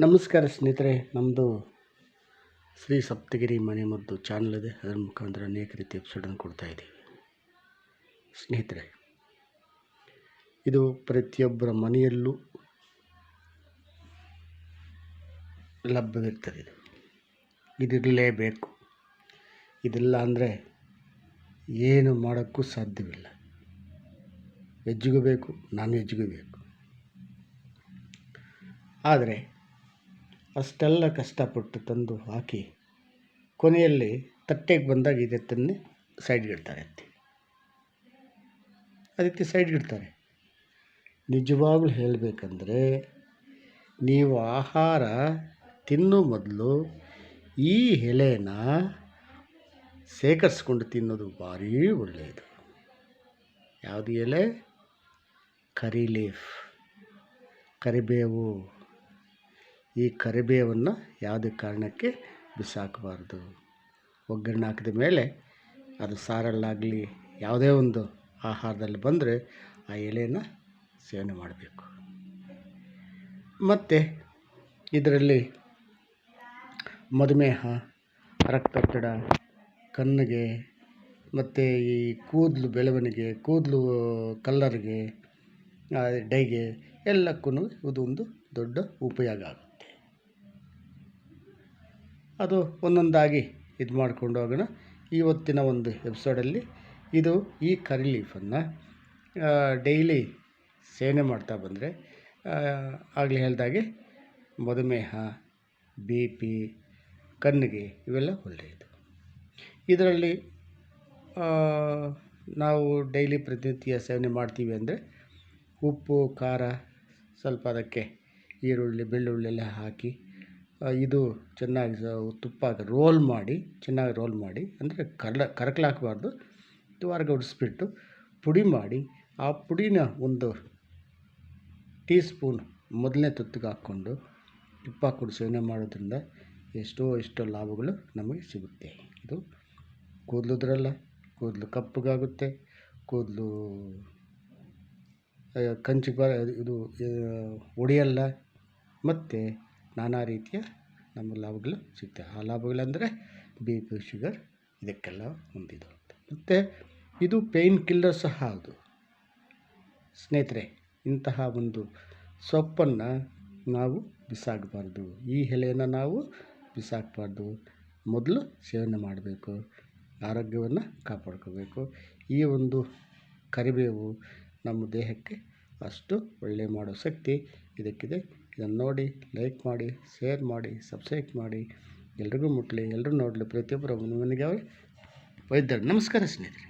ನಮಸ್ಕಾರ ಸ್ನೇಹಿತರೆ, ನಮ್ಮದು ಶ್ರೀ ಸಪ್ತಗಿರಿ ಮನೆಮದ್ದು ಚಾನಲ್ ಇದೆ. ಅದರ ಮುಖಾಂತರ ಅನೇಕ ರೀತಿಯ ಎಪಿಸೋಡನ್ನು ಕೊಡ್ತಾಯಿದ್ದೀವಿ. ಸ್ನೇಹಿತರೆ, ಇದು ಪ್ರತಿಯೊಬ್ಬರ ಮನೆಯಲ್ಲೂ ಲಭ್ಯವಿರ್ತದೆ. ಇದಿರಲೇಬೇಕು. ಇದಿಲ್ಲ ಅಂದರೆ ಏನು ಮಾಡೋಕ್ಕೂ ಸಾಧ್ಯವಿಲ್ಲ. ವೆಜ್ಜಿಗೂ ಬೇಕು, ನಾನ್ ವೆಜ್ಜಿಗೂ ಬೇಕು. ಆದರೆ ಅಷ್ಟೆಲ್ಲ ಕಷ್ಟಪಟ್ಟು ತಂದು ಹಾಕಿ ಕೊನೆಯಲ್ಲಿ ತಟ್ಟೆಗೆ ಬಂದಾಗ ಇದನ್ನು ಸೈಡ್ಗಿಡ್ತಾರೆ. ಅದಕ್ಕೆ ಸೈಡ್ಗಿಡ್ತಾರೆ. ನಿಜವಾಗ್ಲೂ ಹೇಳಬೇಕಂದ್ರೆ, ನೀವು ಆಹಾರ ತಿನ್ನೋ ಮೊದಲು ಈ ಎಲೆನ ಶೇಖರಿಸ್ಕೊಂಡು ತಿನ್ನೋದು ಭಾರೀ ಒಳ್ಳೆಯದು. ಯಾವುದು ಎಲೆ? ಕರಿ ಲೀಫ್, ಕರಿಬೇವು. ಈ ಕರಿಬೇವನ್ನು ಯಾವುದೇ ಕಾರಣಕ್ಕೆ ಬಿಸಾಕಬಾರ್ದು. ಒಗ್ಗರಣೆ ಹಾಕಿದ ಮೇಲೆ ಅದು ಸಾರಲ್ಲಾಗಲಿ ಯಾವುದೇ ಒಂದು ಆಹಾರದಲ್ಲಿ ಬಂದರೆ ಆ ಎಲೆನ ಸೇವನೆ ಮಾಡಬೇಕು. ಮತ್ತು ಇದರಲ್ಲಿ ಮಧುಮೇಹ, ರಕ್ತದೊತ್ತಡ, ಕಣ್ಣಿಗೆ ಮತ್ತು ಈ ಕೂದಲು ಬೆಳವಣಿಗೆ, ಕೂದಲು ಕಲ್ಲರ್ಗೆ, ಡೈಗೆ ಎಲ್ಲಕ್ಕೂ ಇದೊಂದು ದೊಡ್ಡ ಉಪಯೋಗ ಆಗುತ್ತೆ. ಅದು ಒಂದೊಂದಾಗಿ ಇದು ಮಾಡಿಕೊಂಡು ಹೋಗೋಣ. ಇವತ್ತಿನ ಒಂದು ಎಪಿಸೋಡಲ್ಲಿ ಈ ಕರಿ ಲೀಫನ್ನು ಡೈಲಿ ಸೇವನೆ ಮಾಡ್ತಾ ಬಂದರೆ ಆಗಲೇ ಹೇಳಿದಾಗೆ ಮಧುಮೇಹ, ಬಿ ಪಿ, ಕಣ್ಣಿಗೆ ಇವೆಲ್ಲ ಒಳ್ಳೆಯದು. ಇದರಲ್ಲಿ ನಾವು ಡೈಲಿ ಪ್ರತಿನಿತ್ಯ ಸೇವನೆ ಮಾಡ್ತೀವಿ ಅಂದರೆ ಉಪ್ಪು, ಖಾರ, ಸ್ವಲ್ಪ ಅದಕ್ಕೆ ಈರುಳ್ಳಿ, ಬೆಳ್ಳುಳ್ಳಿ ಎಲ್ಲ ಹಾಕಿ ಇದು ಚೆನ್ನಾಗಿ ತುಪ್ಪ ಚೆನ್ನಾಗಿ ರೋಲ್ ಮಾಡಿ, ಅಂದರೆ ಕರಕಲಾಕಬಾರ್ದು, ಹೊರಗೆ ಹೊಡಿಸ್ಬಿಟ್ಟು ಪುಡಿ ಮಾಡಿ, ಆ ಪುಡಿನ ಒಂದು ಟೀಸ್ಪೂನ್ ಮೊದಲನೇ ತುತ್ತಿಗೆ ಹಾಕ್ಕೊಂಡು ತುಪ್ಪ ಹಾಕ್ಕೊಂಡು ಸೇವನೆ ಮಾಡೋದ್ರಿಂದ ಎಷ್ಟೋ ಲಾಭಗಳು ನಮಗೆ ಸಿಗುತ್ತೆ. ಇದು ಕೂದಲುದ್ರಲ್ಲ, ಕೂದಲು ಕಪ್ಪಗಾಗುತ್ತೆ, ಕೂದಲು ಇದು ಒಡೆಯಲ್ಲ, ಮತ್ತು ನಾನಾ ರೀತಿಯ ನಮಗೆ ಲಾಭಗಳು ಸಿಗ್ತವೆ. ಆ ಲಾಭಗಳೆಂದರೆ ಬಿ ಪಿ, ಶುಗರ್ ಇದಕ್ಕೆಲ್ಲ ಹೊಂದಿದ್ದು. ಮತ್ತು ಇದು ಪೇಯ್ನ್ ಕಿಲ್ಲರ್ ಸಹ ಹೌದು. ಸ್ನೇಹಿತರೆ, ಇಂತಹ ಒಂದು ಸೊಪ್ಪನ್ನು ನಾವು ಬಿಸಾಕಬಾರ್ದು. ಈ ಎಲೆಯನ್ನು ನಾವು ಬಿಸಾಕಬಾರ್ದು. ಮೊದಲು ಸೇವನೆ ಮಾಡಬೇಕು, ಆರೋಗ್ಯವನ್ನು ಕಾಪಾಡ್ಕೋಬೇಕು. ಈ ಒಂದು ಕರಿಬೇವು ನಮ್ಮ ದೇಹಕ್ಕೆ ಅಷ್ಟು ಒಳ್ಳೆ ಮಾಡೋ ಶಕ್ತಿ ಇದಕ್ಕಿದೆ. ಇದನ್ನು ನೋಡಿ, ಲೈಕ್ ಮಾಡಿ, ಶೇರ್ ಮಾಡಿ, ಸಬ್ಸ್ಕ್ರೈಬ್ ಮಾಡಿ, ಎಲ್ರಿಗೂ ಮುಟ್ಟಲಿ, ಎಲ್ಲರೂ ನೋಡಲಿ, ಪ್ರತಿಯೊಬ್ಬರ ಮನೆಗೆ ವೈದ್ಯರು. ನಮಸ್ಕಾರ ಸ್ನೇಹಿತರೆ.